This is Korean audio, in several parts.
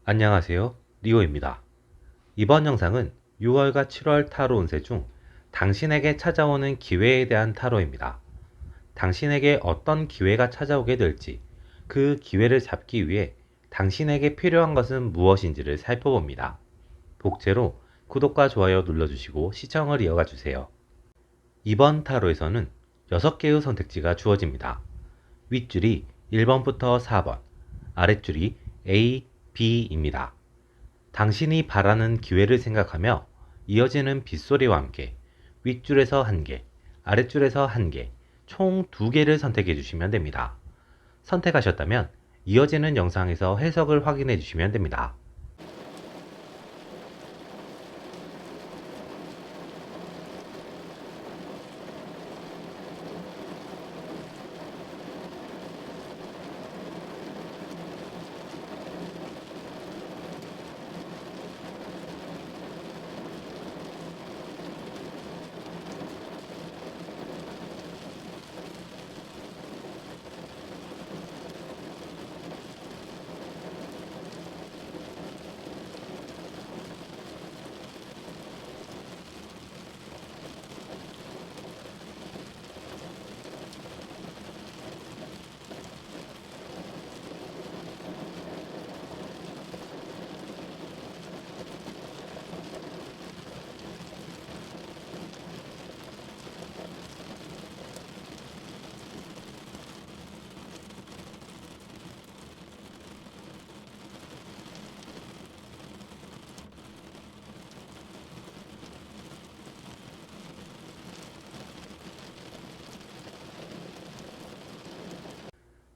안녕하세요. 리오입니다. 이번 영상은 6월과 7월 타로 운세 중 당신에게 찾아오는 기회에 대한 타로입니다. 당신에게 어떤 기회가 찾아오게 될지, 그 기회를 잡기 위해 당신에게 필요한 것은 무엇인지를 살펴봅니다. 복제로 구독과 좋아요 눌러주시고 시청을 이어가 주세요. 이번 타로에서는 6개의 선택지가 주어집니다. 윗줄이 1번부터 4번, 아랫줄이 A, B입니다. 당신이 바라는 기회를 생각하며 이어지는 빗소리와 함께 윗줄에서 1개, 아랫줄에서 1개, 총 2개를 선택해 주시면 됩니다. 선택하셨다면 이어지는 영상에서 해석을 확인해 주시면 됩니다.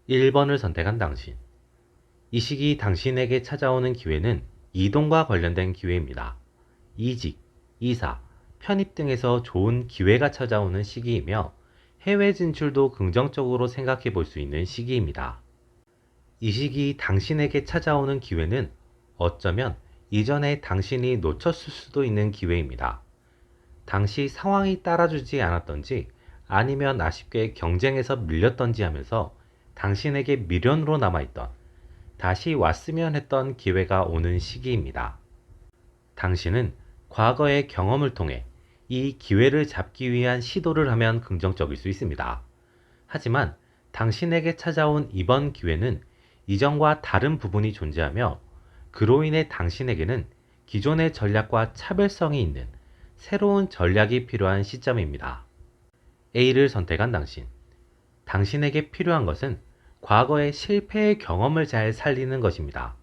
1번을 선택한 당신. 이 시기 당신에게 찾아오는 기회는 이동과 관련된 기회입니다. 이직, 이사, 편입 등에서 좋은 기회가 찾아오는 시기이며 해외 진출도 긍정적으로 생각해 볼 수 있는 시기입니다. 이 시기 당신에게 찾아오는 기회는 어쩌면 이전에 당신이 놓쳤을 수도 있는 기회입니다. 당시 상황이 따라주지 않았던지 아니면 아쉽게 경쟁에서 밀렸던지 하면서 당신에게 미련으로 남아있던, 다시 왔으면 했던 기회가 오는 시기입니다. 당신은 과거의 경험을 통해 이 기회를 잡기 위한 시도를 하면 긍정적일 수 있습니다. 하지만 당신에게 찾아온 이번 기회는 이전과 다른 부분이 존재하며 그로 인해 당신에게는 기존의 전략과 차별성이 있는 새로운 전략이 필요한 시점입니다. A를 선택한 당신. 당신에게 필요한 것은 과거의 실패의 경험을 잘 살리는 것입니다.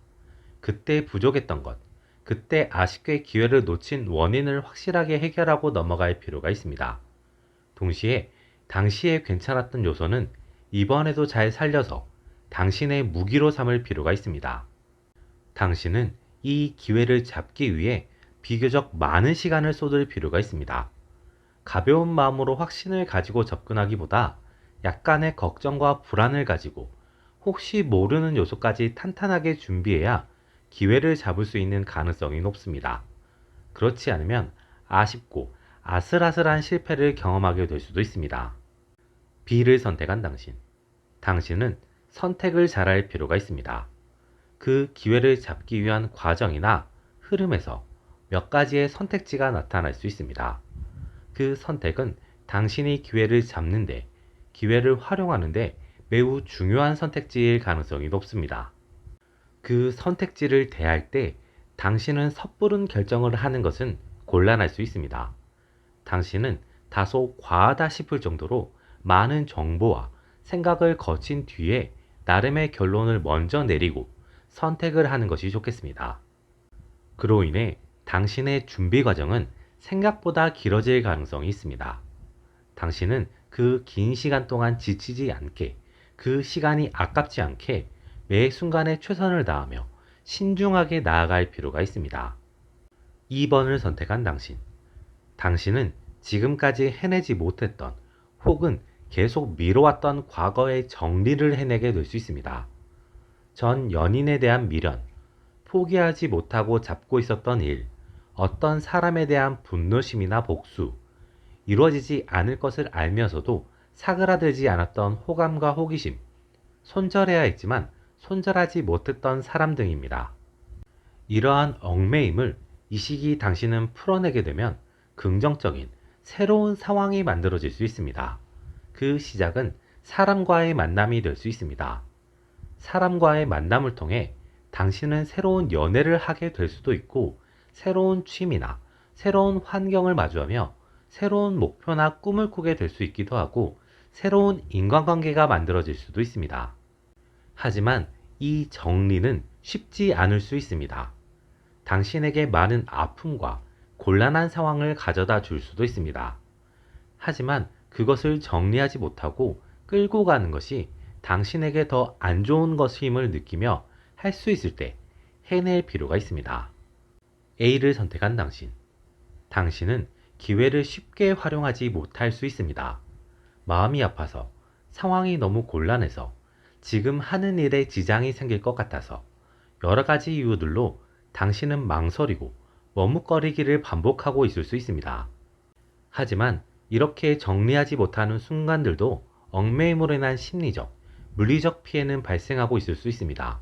그때 부족했던 것, 그때 아쉽게 기회를 놓친 원인을 확실하게 해결하고 넘어갈 필요가 있습니다. 동시에 당시에 괜찮았던 요소는 이번에도 잘 살려서 당신의 무기로 삼을 필요가 있습니다. 당신은 이 기회를 잡기 위해 비교적 많은 시간을 쏟을 필요가 있습니다. 가벼운 마음으로 확신을 가지고 접근하기보다 약간의 걱정과 불안을 가지고 혹시 모르는 요소까지 탄탄하게 준비해야 기회를 잡을 수 있는 가능성이 높습니다. 그렇지 않으면 아쉽고 아슬아슬한 실패를 경험하게 될 수도 있습니다. B를 선택한 당신. 당신은 선택을 잘할 필요가 있습니다. 그 기회를 잡기 위한 과정이나 흐름에서 몇 가지의 선택지가 나타날 수 있습니다. 그 선택은 당신이 기회를 잡는데, 기회를 활용하는데 매우 중요한 선택지일 가능성이 높습니다. 그 선택지를 대할 때 당신은 섣부른 결정을 하는 것은 곤란할 수 있습니다. 당신은 다소 과하다 싶을 정도로 많은 정보와 생각을 거친 뒤에 나름의 결론을 먼저 내리고 선택을 하는 것이 좋겠습니다. 그로 인해 당신의 준비 과정은 생각보다 길어질 가능성이 있습니다. 당신은 그 긴 시간 동안 지치지 않게, 그 시간이 아깝지 않게 매 순간에 최선을 다하며 신중하게 나아갈 필요가 있습니다. 2번을 선택한 당신. 당신은 지금까지 해내지 못했던 혹은 계속 미뤄왔던 과거의 정리를 해내게 될 수 있습니다. 전 연인에 대한 미련, 포기하지 못하고 잡고 있었던 일, 어떤 사람에 대한 분노심이나 복수, 이루어지지 않을 것을 알면서도 사그라들지 않았던 호감과 호기심, 손절해야 했지만 손절하지 못했던 사람 등입니다. 이러한 얽매임을 이 시기 당신은 풀어내게 되면 긍정적인 새로운 상황이 만들어질 수 있습니다. 그 시작은 사람과의 만남이 될 수 있습니다. 사람과의 만남을 통해 당신은 새로운 연애를 하게 될 수도 있고, 새로운 취미나 새로운 환경을 마주하며 새로운 목표나 꿈을 꾸게 될 수 있기도 하고, 새로운 인간관계가 만들어질 수도 있습니다. 하지만 이 정리는 쉽지 않을 수 있습니다. 당신에게 많은 아픔과 곤란한 상황을 가져다 줄 수도 있습니다. 하지만 그것을 정리하지 못하고 끌고 가는 것이 당신에게 더 안 좋은 것임을 느끼며 할 수 있을 때 해낼 필요가 있습니다. A를 선택한 당신. 당신은 기회를 쉽게 활용하지 못할 수 있습니다. 마음이 아파서, 상황이 너무 곤란해서, 지금 하는 일에 지장이 생길 것 같아서, 여러 가지 이유들로 당신은 망설이고 머뭇거리기를 반복하고 있을 수 있습니다. 하지만 이렇게 정리하지 못하는 순간들도 얽매임으로 인한 심리적, 물리적 피해는 발생하고 있을 수 있습니다.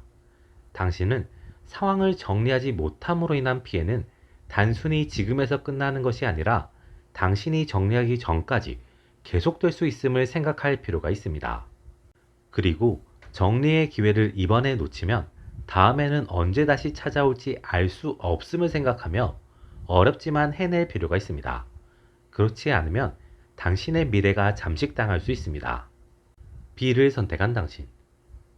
당신은 상황을 정리하지 못함으로 인한 피해는 단순히 지금에서 끝나는 것이 아니라 당신이 정리하기 전까지 계속될 수 있음을 생각할 필요가 있습니다. 그리고 정리의 기회를 이번에 놓치면 다음에는 언제 다시 찾아올지 알 수 없음을 생각하며 어렵지만 해낼 필요가 있습니다. 그렇지 않으면 당신의 미래가 잠식당할 수 있습니다. B를 선택한 당신.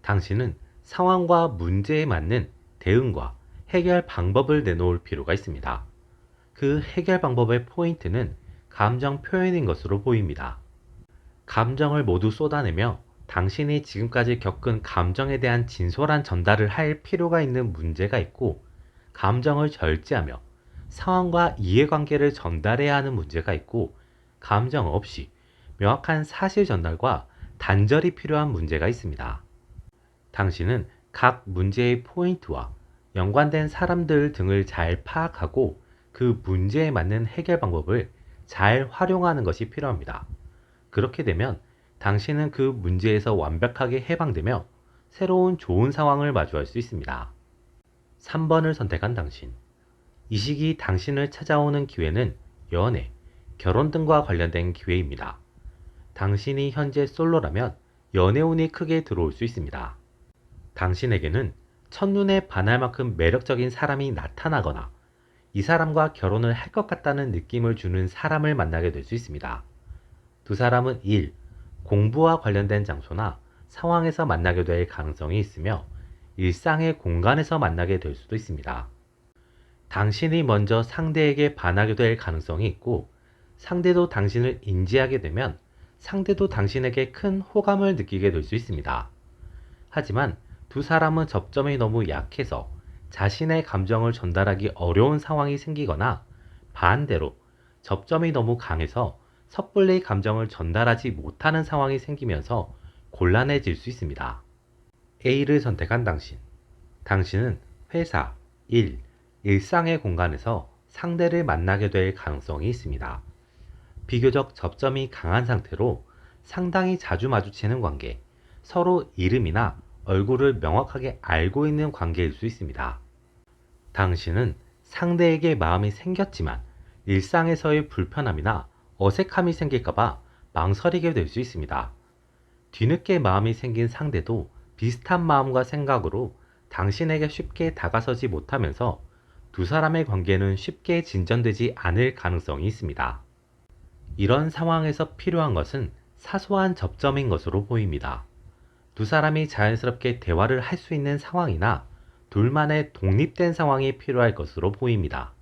당신은 상황과 문제에 맞는 대응과 해결 방법을 내놓을 필요가 있습니다. 그 해결 방법의 포인트는 감정 표현인 것으로 보입니다. 감정을 모두 쏟아내며 당신이 지금까지 겪은 감정에 대한 진솔한 전달을 할 필요가 있는 문제가 있고, 감정을 절제하며 상황과 이해관계를 전달해야 하는 문제가 있고, 감정 없이 명확한 사실 전달과 단절이 필요한 문제가 있습니다. 당신은 각 문제의 포인트와 연관된 사람들 등을 잘 파악하고 그 문제에 맞는 해결 방법을 잘 활용하는 것이 필요합니다. 그렇게 되면 당신은 그 문제에서 완벽하게 해방되며 새로운 좋은 상황을 마주할 수 있습니다. 3번을 선택한 당신. 이 시기 당신을 찾아오는 기회는 연애, 결혼 등과 관련된 기회입니다. 당신이 현재 솔로라면 연애운이 크게 들어올 수 있습니다. 당신에게는 첫눈에 반할 만큼 매력적인 사람이 나타나거나 이 사람과 결혼을 할 것 같다는 느낌을 주는 사람을 만나게 될 수 있습니다. 두 사람은 일, 공부와 관련된 장소나 상황에서 만나게 될 가능성이 있으며 일상의 공간에서 만나게 될 수도 있습니다. 당신이 먼저 상대에게 반하게 될 가능성이 있고, 상대도 당신을 인지하게 되면 상대도 당신에게 큰 호감을 느끼게 될 수 있습니다. 하지만 두 사람은 접점이 너무 약해서 자신의 감정을 전달하기 어려운 상황이 생기거나, 반대로 접점이 너무 강해서 섣불리 감정을 전달하지 못하는 상황이 생기면서 곤란해질 수 있습니다. A를 선택한 당신. 당신은 회사, 일, 일상의 공간에서 상대를 만나게 될 가능성이 있습니다. 비교적 접점이 강한 상태로 상당히 자주 마주치는 관계, 서로 이름이나 얼굴을 명확하게 알고 있는 관계일 수 있습니다. 당신은 상대에게 마음이 생겼지만 일상에서의 불편함이나 어색함이 생길까봐 망설이게 될 수 있습니다. 뒤늦게 마음이 생긴 상대도 비슷한 마음과 생각으로 당신에게 쉽게 다가서지 못하면서 두 사람의 관계는 쉽게 진전되지 않을 가능성이 있습니다. 이런 상황에서 필요한 것은 사소한 접점인 것으로 보입니다. 두 사람이 자연스럽게 대화를 할 수 있는 상황이나 둘만의 독립된 상황이 필요할 것으로 보입니다.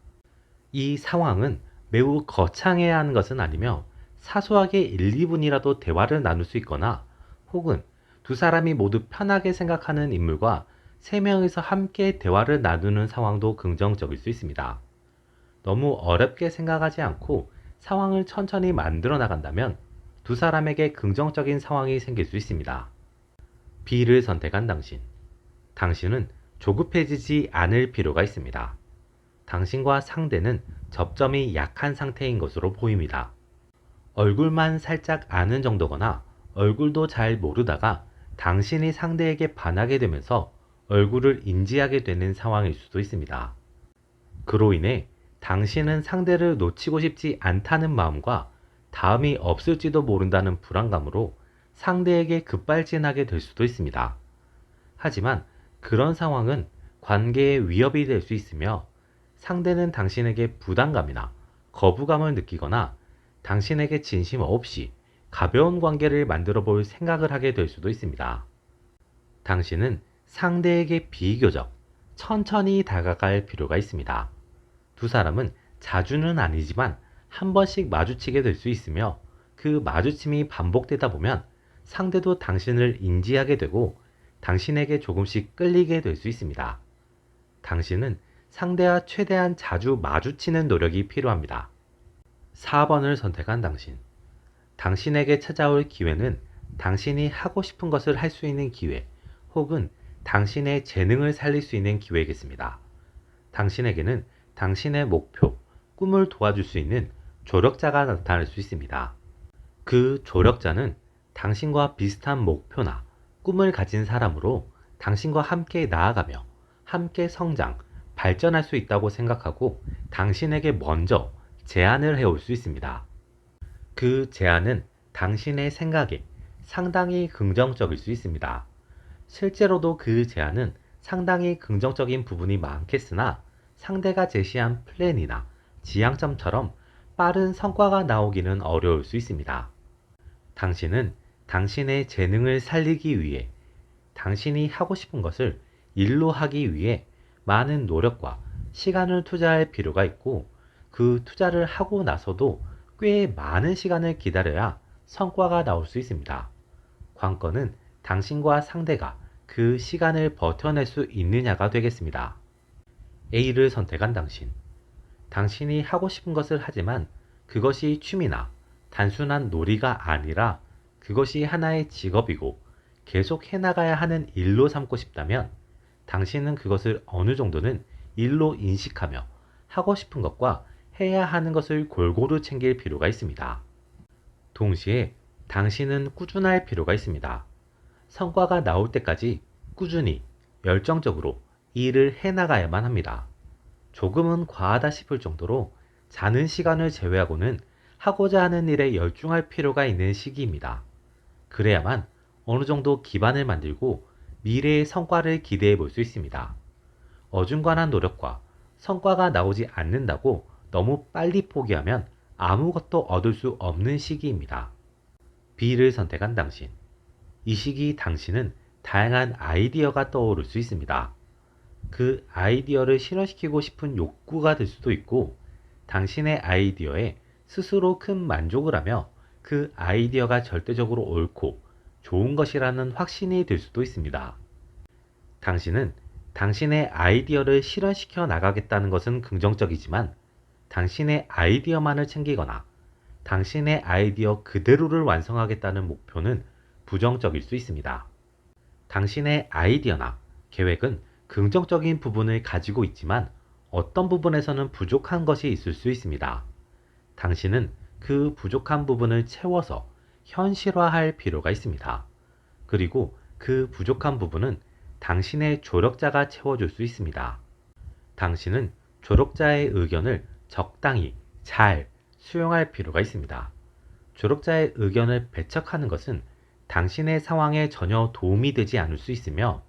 이 상황은 매우 거창해야 하는 것은 아니며 사소하게 1, 2분이라도 대화를 나눌 수 있거나, 혹은 두 사람이 모두 편하게 생각하는 인물과 3명이서 함께 대화를 나누는 상황도 긍정적일 수 있습니다. 너무 어렵게 생각하지 않고 상황을 천천히 만들어 나간다면 두 사람에게 긍정적인 상황이 생길 수 있습니다. B를 선택한 당신. 당신은 조급해지지 않을 필요가 있습니다. 당신과 상대는 접점이 약한 상태인 것으로 보입니다. 얼굴만 살짝 아는 정도거나 얼굴도 잘 모르다가 당신이 상대에게 반하게 되면서 얼굴을 인지하게 되는 상황일 수도 있습니다. 그로 인해 당신은 상대를 놓치고 싶지 않다는 마음과 다음이 없을지도 모른다는 불안감으로 상대에게 급발진하게 될 수도 있습니다. 하지만 그런 상황은 관계에 위협이 될 수 있으며 상대는 당신에게 부담감이나 거부감을 느끼거나 당신에게 진심 없이 가벼운 관계를 만들어 볼 생각을 하게 될 수도 있습니다. 당신은 상대에게 비교적 천천히 다가갈 필요가 있습니다. 두 사람은 자주는 아니지만 한 번씩 마주치게 될 수 있으며 그 마주침이 반복되다 보면 상대도 당신을 인지하게 되고 당신에게 조금씩 끌리게 될 수 있습니다. 당신은 상대와 최대한 자주 마주치는 노력이 필요합니다. 4번을 선택한 당신. 당신에게 찾아올 기회는 당신이 하고 싶은 것을 할 수 있는 기회 혹은 당신의 재능을 살릴 수 있는 기회겠습니다. 당신에게는 당신의 목표, 꿈을 도와줄 수 있는 조력자가 나타날 수 있습니다. 그 조력자는 당신과 비슷한 목표나 꿈을 가진 사람으로 당신과 함께 나아가며 함께 성장, 발전할 수 있다고 생각하고 당신에게 먼저 제안을 해올 수 있습니다. 그 제안은 당신의 생각에 상당히 긍정적일 수 있습니다. 실제로도 그 제안은 상당히 긍정적인 부분이 많겠으나 상대가 제시한 플랜이나 지향점처럼 빠른 성과가 나오기는 어려울 수 있습니다. 당신은 당신의 재능을 살리기 위해 당신이 하고 싶은 것을 일로 하기 위해 많은 노력과 시간을 투자할 필요가 있고 그 투자를 하고 나서도 꽤 많은 시간을 기다려야 성과가 나올 수 있습니다. 관건은 당신과 상대가 그 시간을 버텨낼 수 있느냐가 되겠습니다. A를 선택한 당신. 당신이 하고 싶은 것을 하지만 그것이 취미나 단순한 놀이가 아니라 그것이 하나의 직업이고 계속 해나가야 하는 일로 삼고 싶다면 당신은 그것을 어느 정도는 일로 인식하며 하고 싶은 것과 해야 하는 것을 골고루 챙길 필요가 있습니다. 동시에 당신은 꾸준할 필요가 있습니다. 성과가 나올 때까지 꾸준히 열정적으로 일을 해나가야만 합니다. 조금은 과하다 싶을 정도로 자는 시간을 제외하고는 하고자 하는 일에 열중할 필요가 있는 시기입니다. 그래야만 어느 정도 기반을 만들고 미래의 성과를 기대해 볼 수 있습니다. 어중간한 노력과 성과가 나오지 않는다고 너무 빨리 포기하면 아무것도 얻을 수 없는 시기입니다. B를 선택한 당신. 이 시기 당신은 다양한 아이디어가 떠오를 수 있습니다. 그 아이디어를 실현시키고 싶은 욕구가 될 수도 있고 당신의 아이디어에 스스로 큰 만족을 하며 그 아이디어가 절대적으로 옳고 좋은 것이라는 확신이 들 수도 있습니다. 당신은 당신의 아이디어를 실현시켜 나가겠다는 것은 긍정적이지만 당신의 아이디어만을 챙기거나 당신의 아이디어 그대로를 완성하겠다는 목표는 부정적일 수 있습니다. 당신의 아이디어나 계획은 긍정적인 부분을 가지고 있지만 어떤 부분에서는 부족한 것이 있을 수 있습니다. 당신은 그 부족한 부분을 채워서 현실화할 필요가 있습니다. 그리고 그 부족한 부분은 당신의 조력자가 채워줄 수 있습니다. 당신은 조력자의 의견을 적당히 잘 수용할 필요가 있습니다. 조력자의 의견을 배척하는 것은 당신의 상황에 전혀 도움이 되지 않을 수 있으며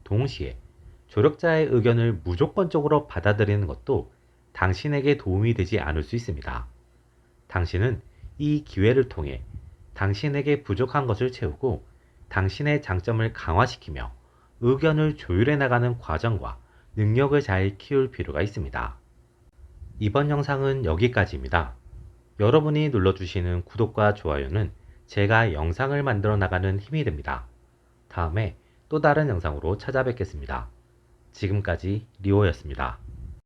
동시에 조력자의 의견을 무조건적으로 받아들이는 것도 당신에게 도움이 되지 않을 수 있습니다. 당신은 이 기회를 통해 당신에게 부족한 것을 채우고 당신의 장점을 강화시키며 의견을 조율해 나가는 과정과 능력을 잘 키울 필요가 있습니다. 이번 영상은 여기까지입니다. 여러분이 눌러주시는 구독과 좋아요는 제가 영상을 만들어 나가는 힘이 됩니다. 다음에 또 다른 영상으로 찾아뵙겠습니다. 지금까지 리오였습니다.